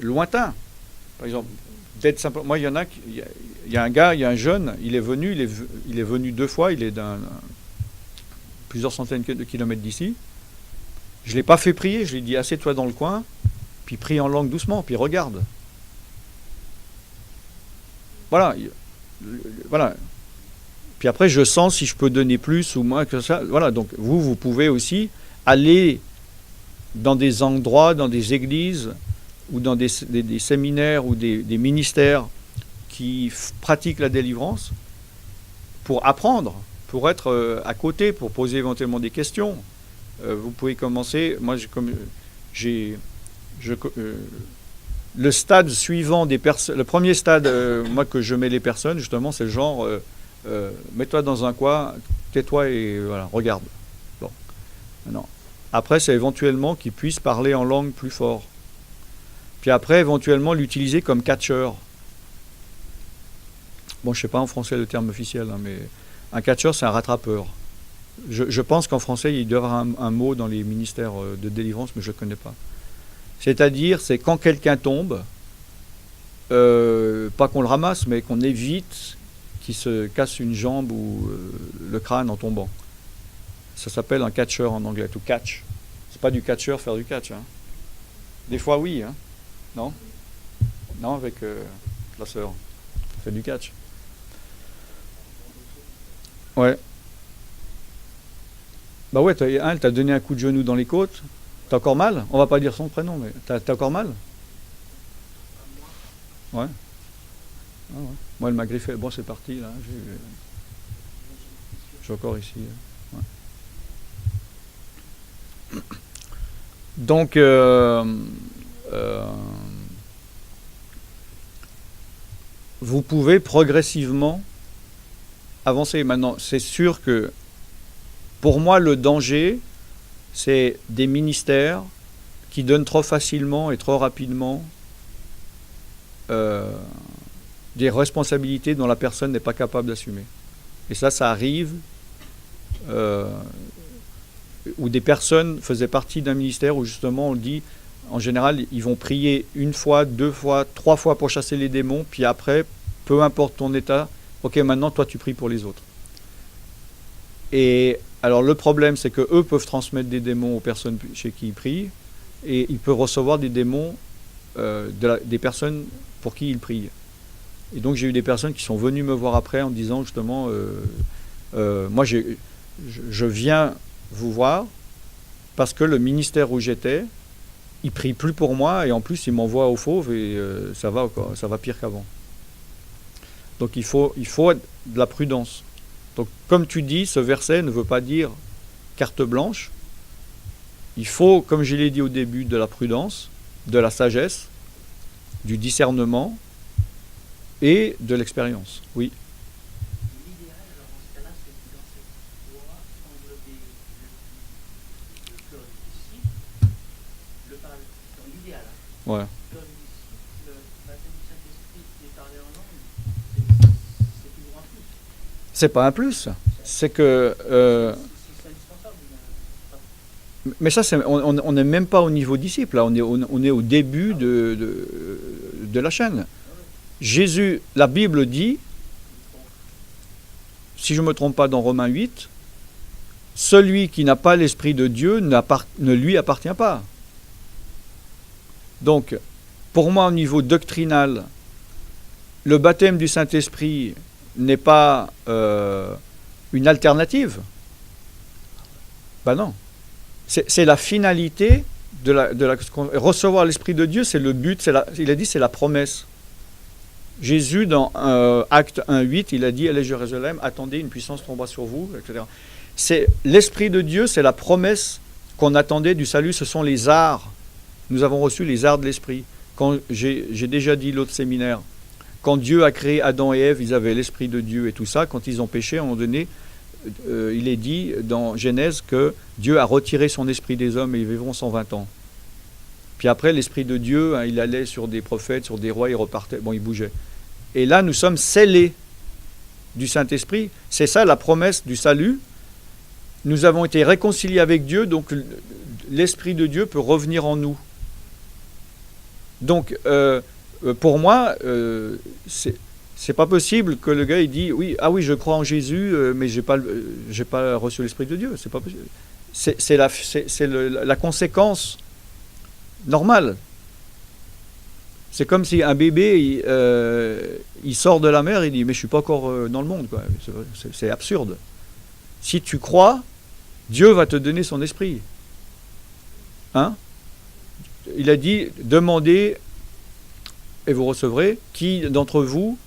lointain. Par exemple, d'être simplement. Moi, il y a un gars, il y a un jeune, il est venu 2 fois, il est plusieurs centaines de kilomètres d'ici. Je ne l'ai pas fait prier, je lui ai dit assieds-toi dans le coin, puis prie en langue doucement, puis regarde. Voilà. Voilà. Puis après, je sens si je peux donner plus ou moins que ça. Voilà, donc vous pouvez aussi aller dans des endroits, dans des églises ou dans des séminaires ou des ministères qui pratiquent la délivrance pour apprendre, pour être à côté, pour poser éventuellement des questions. Vous pouvez commencer, moi le stade suivant des personnes, le premier stade moi que je mets les personnes justement, c'est le genre mets-toi dans un coin, tais-toi et voilà, regarde. Bon. Non. Après, c'est éventuellement qu'ils puissent parler en langue plus fort. Puis après, éventuellement, l'utiliser comme catcheur. Bon, je ne sais pas en français le terme officiel, hein, mais un catcheur, c'est un rattrapeur. Je pense qu'en français, il doit y avoir un mot dans les ministères de délivrance, mais je ne le connais pas. C'est-à-dire, c'est quand quelqu'un tombe, pas qu'on le ramasse, mais qu'on évite qu'il se casse une jambe ou le crâne en tombant. Ça s'appelle un catcheur en anglais, to catch. C'est pas du catcheur faire du catch. Hein. Des fois, oui. Hein. Non? Non, avec la sœur. On fait du catch. Ouais. Bah ouais, elle t'a donné un coup de genou dans les côtes. T'as encore mal? On va pas dire son prénom, mais t'as encore mal? Ouais. Ah ouais. Moi, elle m'a griffé. Bon, c'est parti, là. J'ai encore ici. Ouais. Donc, vous pouvez progressivement avancer. Maintenant, c'est sûr que pour moi, le danger, c'est des ministères qui donnent trop facilement et trop rapidement des responsabilités dont la personne n'est pas capable d'assumer. Et ça arrive où des personnes faisaient partie d'un ministère où justement on dit, en général, ils vont prier 1 fois, 2 fois, 3 fois pour chasser les démons, puis après, peu importe ton état, ok, maintenant toi tu pries pour les autres. Et alors le problème, c'est que eux peuvent transmettre des démons aux personnes chez qui ils prient, et ils peuvent recevoir des démons des personnes pour qui il prie. Et donc j'ai eu des personnes qui sont venues me voir après en disant justement, moi je viens vous voir parce que le ministère où j'étais, il prie plus pour moi et en plus il m'envoie au fauve et ça va pire qu'avant. Donc il faut de la prudence. Donc comme tu dis, ce verset ne veut pas dire carte blanche. Il faut, comme je l'ai dit au début, de la prudence, de la sagesse, du discernement et de l'expérience. Oui. L'idéal, alors dans ce cas-là, c'est que dans cette loi, englober le cœur du disciple, dans l'idéal, Ouais. le cœur du disciple, le baptême du Saint-Esprit et parler en langue, c'est toujours un plus. C'est pas un plus. C'est que. C'est indispensable. Mais ça, on n'est même pas au niveau disciple. Là, on est au début de la chaîne. Jésus, la Bible dit, si je ne me trompe pas dans Romains 8, celui qui n'a pas l'Esprit de Dieu ne lui appartient pas. Donc, pour moi, au niveau doctrinal, le baptême du Saint-Esprit n'est pas une alternative. Ben non. C'est la finalité recevoir l'Esprit de Dieu, c'est le but, il a dit c'est la promesse. Jésus, dans Acte 1:8, il a dit, allez Jérusalem, attendez, une puissance tombera sur vous, etc. C'est l'Esprit de Dieu, c'est la promesse qu'on attendait du salut, ce sont les arts. Nous avons reçu les arts de l'Esprit. Quand j'ai déjà dit l'autre séminaire, quand Dieu a créé Adam et Ève, ils avaient l'Esprit de Dieu et tout ça. Quand ils ont péché, à un moment donné, il est dit dans Genèse que Dieu a retiré son esprit des hommes et ils vivront 120 ans. Puis après, l'Esprit de Dieu, il allait sur des prophètes, sur des rois, il repartait, il bougeait. Et là, nous sommes scellés du Saint-Esprit. C'est ça la promesse du salut. Nous avons été réconciliés avec Dieu, donc l'Esprit de Dieu peut revenir en nous. Donc, pour moi, c'est pas possible que le gars il dit oui, je crois en Jésus, mais j'ai pas reçu l'Esprit de Dieu. C'est pas possible. C'est la conséquence normale. C'est comme si un bébé il sort de la mer, il dit mais je suis pas encore dans le monde, quoi. C'est absurde. Si tu crois, Dieu va te donner son esprit. Hein? Il a dit demandez et vous recevrez. Qui d'entre vous,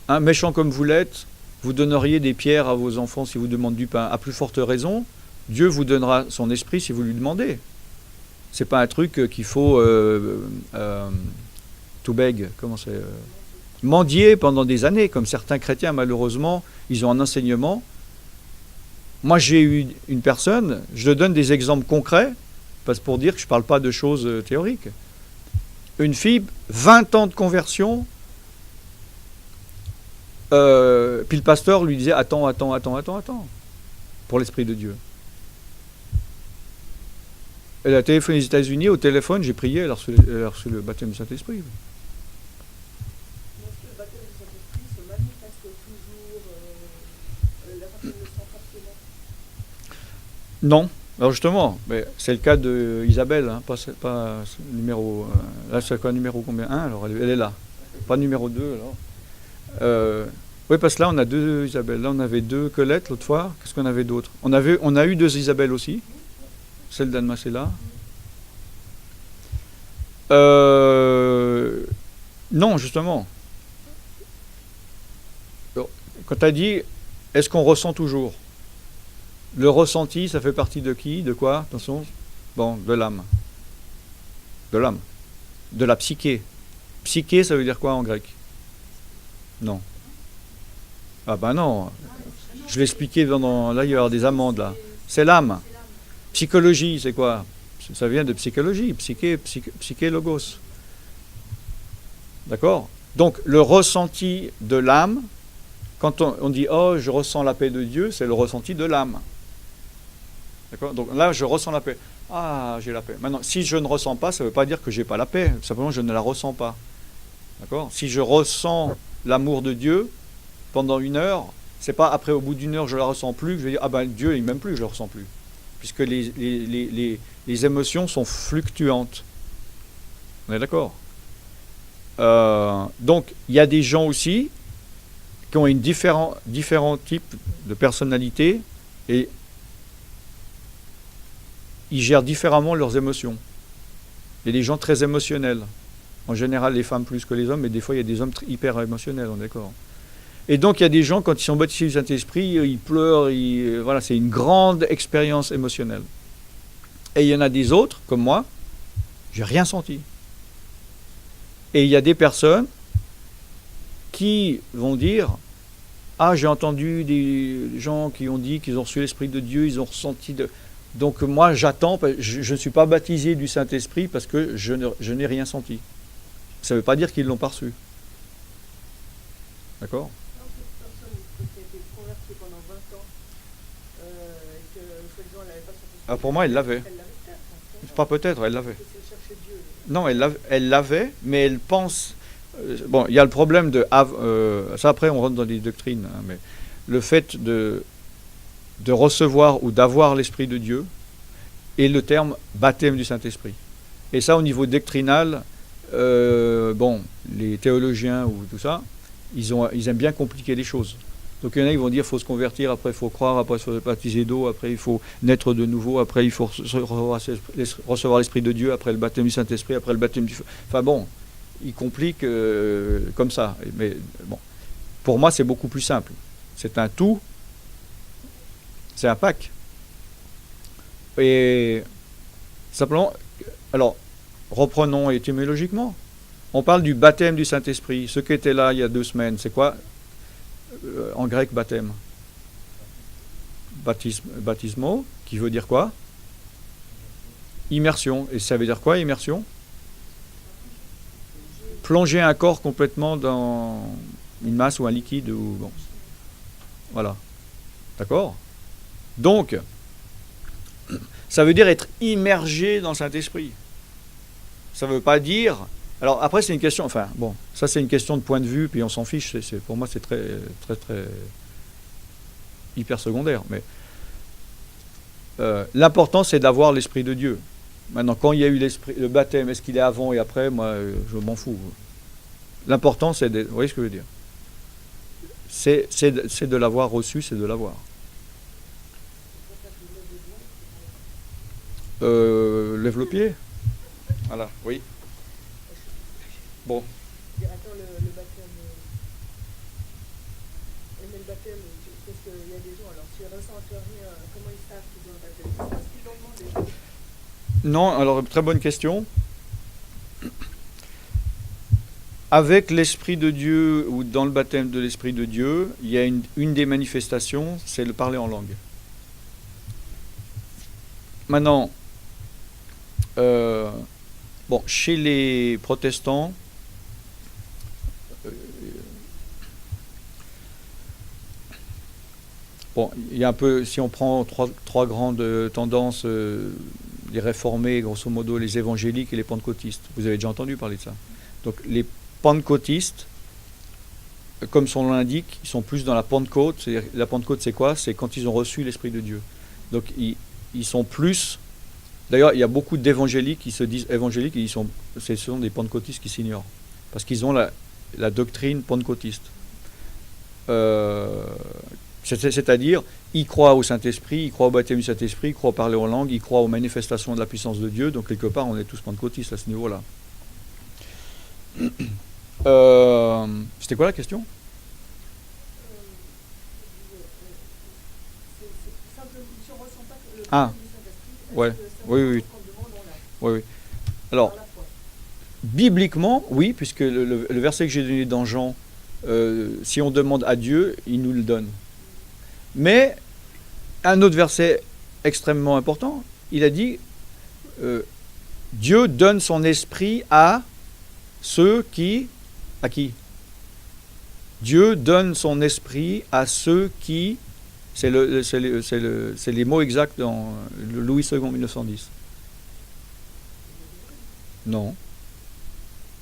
méchant comme vous l'êtes, vous donneriez des pierres à vos enfants si vous demandent du pain? À plus forte raison, Dieu vous donnera son esprit si vous lui demandez. C'est pas un truc qu'il faut to beg, mendier pendant des années, comme certains chrétiens malheureusement, ils ont un enseignement. Moi j'ai eu une personne, je donne des exemples concrets, parce pour dire que je ne parle pas de choses théoriques. Une fille, 20 ans de conversion, puis le pasteur lui disait attends, pour l'Esprit de Dieu. Elle a téléphoné aux États-Unis, au téléphone, j'ai prié, elle a reçu le baptême du Saint-Esprit. Est-ce que le baptême du Saint-Esprit se manifeste toujours, la personne le sent forcément? Non. Alors justement, mais c'est le cas d'Isabelle, hein, pas numéro... là, c'est quoi, numéro combien 1, alors elle est là. Pas numéro 2, alors. Oui, parce que là, on a 2 Isabelle. Là, on avait 2 Colette l'autre fois. Qu'est-ce qu'on avait d'autre? On a eu 2 Isabelle aussi. Celle d'Annemasse est là. Non, justement. Quand tu as dit, est-ce qu'on ressent toujours? Le ressenti, ça fait partie de qui? De quoi? Attention. Bon, de l'âme. De l'âme. De la psyché. Psyché, ça veut dire quoi en grec? Non. Ah ben non. Je l'ai expliqué là, il y a des amendes là. C'est l'âme. Psychologie, c'est quoi? Ça vient de psychologie. Psyché logos. D'accord? Donc, le ressenti de l'âme, quand on dit « Oh, je ressens la paix de Dieu », c'est le ressenti de l'âme. D'accord? Donc là, je ressens la paix. Ah, j'ai la paix. Maintenant, si je ne ressens pas, ça ne veut pas dire que je n'ai pas la paix. Simplement, je ne la ressens pas. D'accord? Si je ressens l'amour de Dieu pendant 1 heure, c'est pas après, au bout d'1 heure, je ne la ressens plus, que je vais dire « Ah ben, Dieu, il ne m'aime plus, je ne le ressens plus. » Puisque les émotions sont fluctuantes. On est d'accord. Donc, il y a des gens aussi qui ont différents types de personnalités et ils gèrent différemment leurs émotions. Il y a des gens très émotionnels. En général, les femmes plus que les hommes, mais des fois, il y a des hommes hyper émotionnels, on est d'accord. Et donc, il y a des gens, quand ils sont baptisés du Saint-Esprit, ils pleurent, voilà, c'est une grande expérience émotionnelle. Et il y en a des autres, comme moi, j'ai rien senti. Et il y a des personnes qui vont dire « Ah, j'ai entendu des gens qui ont dit qu'ils ont reçu l'Esprit de Dieu, ils ont ressenti de... » Donc moi, j'attends, je ne suis pas baptisé du Saint-Esprit parce que je n'ai rien senti. Ça ne veut pas dire qu'ils ne l'ont pas reçu. D'accord ? Cette personne qui a été convertie pendant 20 ans et que, soi-disant, elle n'avait pas senti... Ah, pour moi, elle l'avait. Elle l'avait peut-être. Pas peut-être, elle l'avait. C'est chercher Dieu. Non, elle l'avait, mais elle pense... bon, il y a le problème de... ça, après, on rentre dans des doctrines, hein, mais le fait de recevoir ou d'avoir l'Esprit de Dieu et le terme baptême du Saint-Esprit. Et ça, au niveau doctrinal, bon, les théologiens ou tout ça, ils aiment bien compliquer les choses. Donc il y en a qui vont dire qu'il faut se convertir, après il faut croire, après il faut se baptiser d'eau, après il faut naître de nouveau, après il faut recevoir l'Esprit de Dieu, après le baptême du Saint-Esprit, après le baptême du feu. Enfin bon, ils compliquent comme ça. Mais bon, pour moi c'est beaucoup plus simple. C'est un tout, c'est un pack. Et simplement, alors reprenons étymologiquement. On parle du baptême du Saint-Esprit. Ceux qui étaient là il y a 2 semaines, c'est quoi en grec baptême? Baptismo, qui veut dire quoi? Immersion. Et ça veut dire quoi, immersion? Plonger un corps complètement dans une masse ou un liquide. Ou, bon. Voilà. D'accord? Donc, ça veut dire être immergé dans le Saint-Esprit. Ça ne veut pas dire... Alors après c'est une question, enfin bon, ça c'est une question de point de vue, puis on s'en fiche, pour moi c'est très hyper secondaire, mais l'important c'est d'avoir l'Esprit de Dieu. Maintenant quand il y a eu le baptême, est-ce qu'il est avant et après, moi je m'en fous. L'important c'est vous voyez ce que je veux dire, c'est de l'avoir reçu, c'est de l'avoir. Lève le pied. Voilà, oui. Bon. Attends, le baptême. Mais le baptême, parce qu'il y a des gens, alors s'ils ressentent rien, comment ils savent qu'ils ont un baptême? C'est parce qu'ils l'ont demandé. Non, alors très bonne question. Avec l'Esprit de Dieu ou dans le baptême de l'Esprit de Dieu, il y a une des manifestations, c'est le parler en langue. Maintenant, bon, chez les protestants, bon, il y a un peu, si on prend trois grandes tendances, les réformés, grosso modo, les évangéliques et les pentecôtistes. Vous avez déjà entendu parler de ça. Donc les pentecôtistes, comme son nom l'indique, ils sont plus dans la Pentecôte. C'est-à-dire, la Pentecôte, c'est quoi? C'est quand ils ont reçu l'Esprit de Dieu. Donc ils sont plus... D'ailleurs, il y a beaucoup d'évangéliques qui se disent évangéliques et ce sont des pentecôtistes qui s'ignorent. Parce qu'ils ont la doctrine pentecôtiste. C'est-à-dire, ils croient au Saint-Esprit, ils croient au baptême du Saint-Esprit, ils croient parler en langue, ils croient aux manifestations de la puissance de Dieu. Donc, quelque part, on est tous pentecôtistes à ce niveau-là. C'était quoi la question? Ah, ouais, oui. Alors, bibliquement, oui, puisque le verset que j'ai donné dans Jean, si on demande à Dieu, il nous le donne. Mais, un autre verset extrêmement important, il a dit, Dieu donne son esprit à ceux qui... À qui? Dieu donne son esprit à ceux qui... C'est les mots exacts dans le Louis II 1910. Non.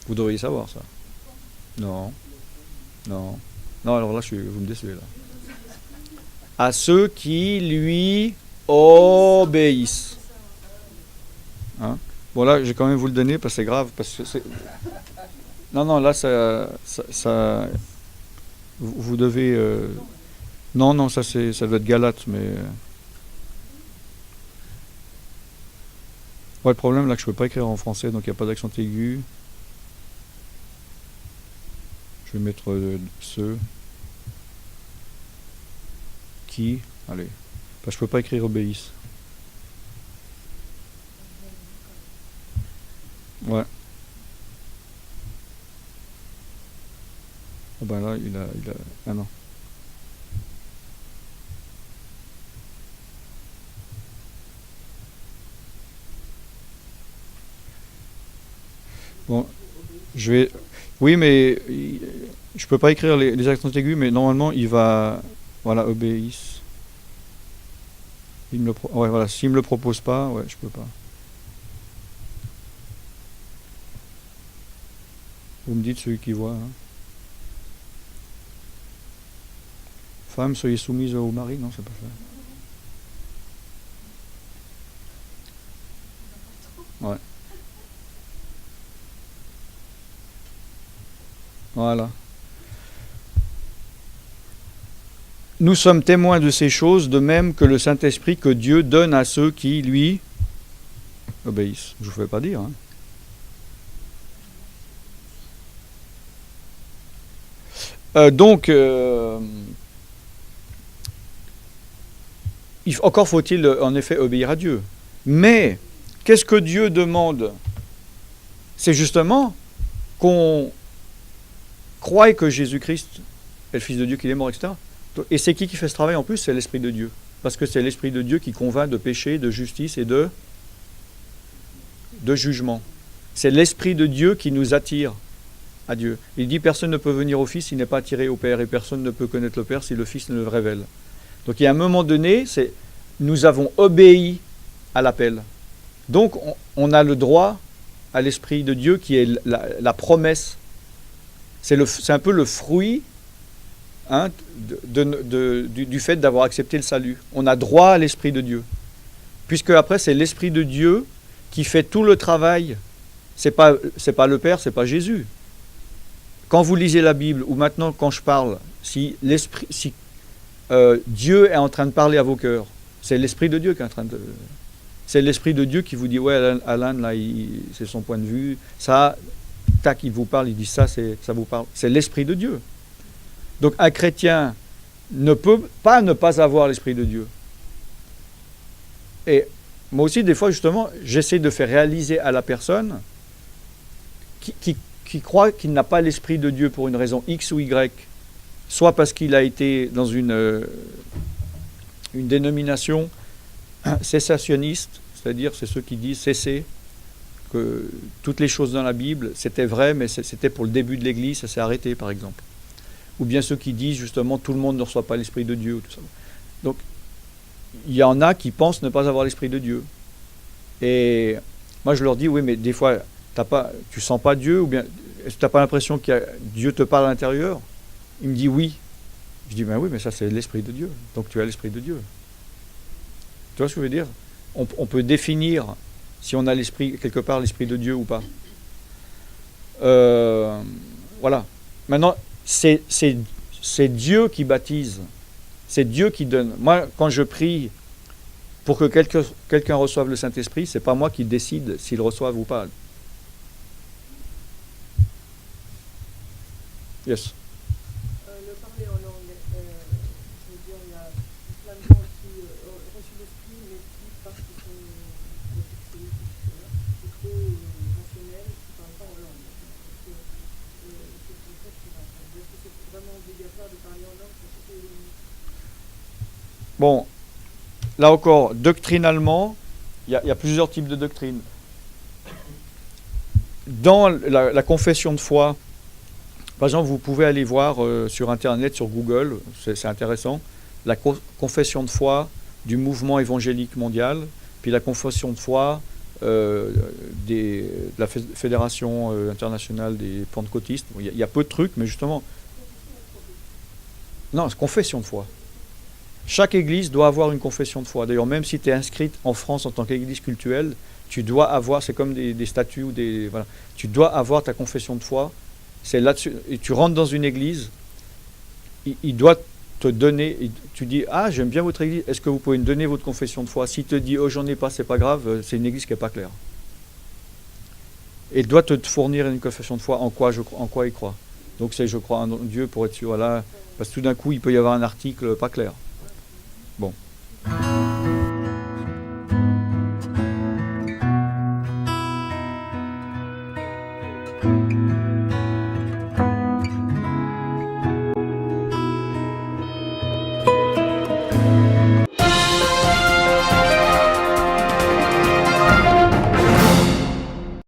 Vous devriez savoir ça. Non. Non, alors là, vous me décevez là. À ceux qui lui obéissent. Hein? Bon là, j'ai quand même vous le donner parce que c'est grave. Parce que non, là, vous devez... Non, ça doit être Galate, mais... Ouais, le problème, là, que je peux pas écrire en français, donc il n'y a pas d'accent aigu. Je vais mettre ceux qui... Allez. Parce que je peux pas écrire obéissent. Ouais. Ah ben là, il a... Ah non. Bon, je vais... Oui, mais je peux pas écrire les accents aigus, mais normalement, il va... Voilà, obéissent. Ouais, voilà, s'il me le propose pas, ouais, je peux pas. Vous me dites celui qui voit. Hein. Femmes, soyez soumises au mari, non, c'est pas ça. Ouais. Voilà. Nous sommes témoins de ces choses, de même que le Saint-Esprit que Dieu donne à ceux qui, lui, obéissent. Je ne vous fais pas dire. Hein. Donc, encore faut-il en effet obéir à Dieu. Mais, qu'est-ce que Dieu demande? C'est justement qu'on croie que Jésus-Christ est le Fils de Dieu, qu'il est mort, etc. Et c'est qui fait ce travail en plus? C'est l'Esprit de Dieu. Parce que c'est l'Esprit de Dieu qui convainc de péché, de justice et de jugement. C'est l'Esprit de Dieu qui nous attire à Dieu. Il dit personne ne peut venir au Fils s'il n'est pas attiré au Père, et personne ne peut connaître le Père si le Fils ne le révèle. Donc il y a un moment donné, nous avons obéi à l'appel. Donc on a le droit à l'Esprit de Dieu qui est la promesse. C'est un peu le fruit hein, du fait d'avoir accepté le salut. On a droit à l'Esprit de Dieu. Puisque après, c'est l'Esprit de Dieu qui fait tout le travail. C'est pas le Père, c'est pas Jésus. Quand vous lisez la Bible, ou maintenant quand je parle, si Dieu est en train de parler à vos cœurs, c'est l'Esprit de Dieu qui est en train de... C'est l'Esprit de Dieu qui vous dit, ouais, Alan, là, c'est son point de vue, ça, tac, il vous parle, il dit ça vous parle. C'est l'Esprit de Dieu. Donc un chrétien ne peut pas ne pas avoir l'Esprit de Dieu. Et moi aussi, des fois, justement, j'essaie de faire réaliser à la personne qui croit qu'il n'a pas l'Esprit de Dieu pour une raison X ou Y, soit parce qu'il a été dans une dénomination cessationniste, c'est-à-dire c'est ceux qui disent cesser, que toutes les choses dans la Bible, c'était vrai, mais c'était pour le début de l'Église, ça s'est arrêté, par exemple. Ou bien ceux qui disent, justement, tout le monde ne reçoit pas l'Esprit de Dieu. Tout ça. Donc, il y en a qui pensent ne pas avoir l'Esprit de Dieu. Et moi, je leur dis, oui, mais des fois, tu sens pas Dieu, ou bien, est-ce que tu n'as pas l'impression que Dieu te parle à l'intérieur? Il me dit oui. Je dis, ben oui, mais ça, c'est l'Esprit de Dieu. Donc, tu as l'Esprit de Dieu. Tu vois ce que je veux dire? On peut définir si on a quelque part l'Esprit de Dieu ou pas. Voilà. Maintenant, c'est Dieu qui baptise. C'est Dieu qui donne. Moi, quand je prie pour que quelqu'un reçoive le Saint-Esprit, c'est pas moi qui décide s'il reçoive ou pas. Yes. Le parler en langue, je veux dire, il y a plein de gens qui ont reçu l'Esprit, mais qui, parce qu'ils sont trop rationnels, qui ne parlent pas en langue. C'est pour ça qu'il va. Est-ce que c'est vraiment obligatoire de parler en langue pour ceux qui... Bon, là encore, doctrinalement, il y a plusieurs types de doctrines. Dans la confession de foi, par exemple, vous pouvez aller voir sur Internet, sur Google, c'est intéressant, la confession de foi du mouvement évangélique mondial, puis la confession de foi de la Fédération internationale des pentecôtistes. Il y a peu de trucs, mais justement... Non, c'est confession de foi. Chaque église doit avoir une confession de foi. D'ailleurs, même si tu es inscrite en France en tant qu'église cultuelle, tu dois avoir, c'est comme des statuts ou des, voilà, tu dois avoir ta confession de foi. C'est là-dessus. Et tu rentres dans une église, il doit te donner. Tu dis, ah, j'aime bien votre église. Est-ce que vous pouvez me donner votre confession de foi? S'il te dit, oh, j'en ai pas, c'est pas grave. C'est une église qui est pas claire. Et il doit te fournir une confession de foi en quoi il croit. Donc c'est je crois en Dieu pour être sûr. Voilà, parce que tout d'un coup, il peut y avoir un article pas clair. Bon.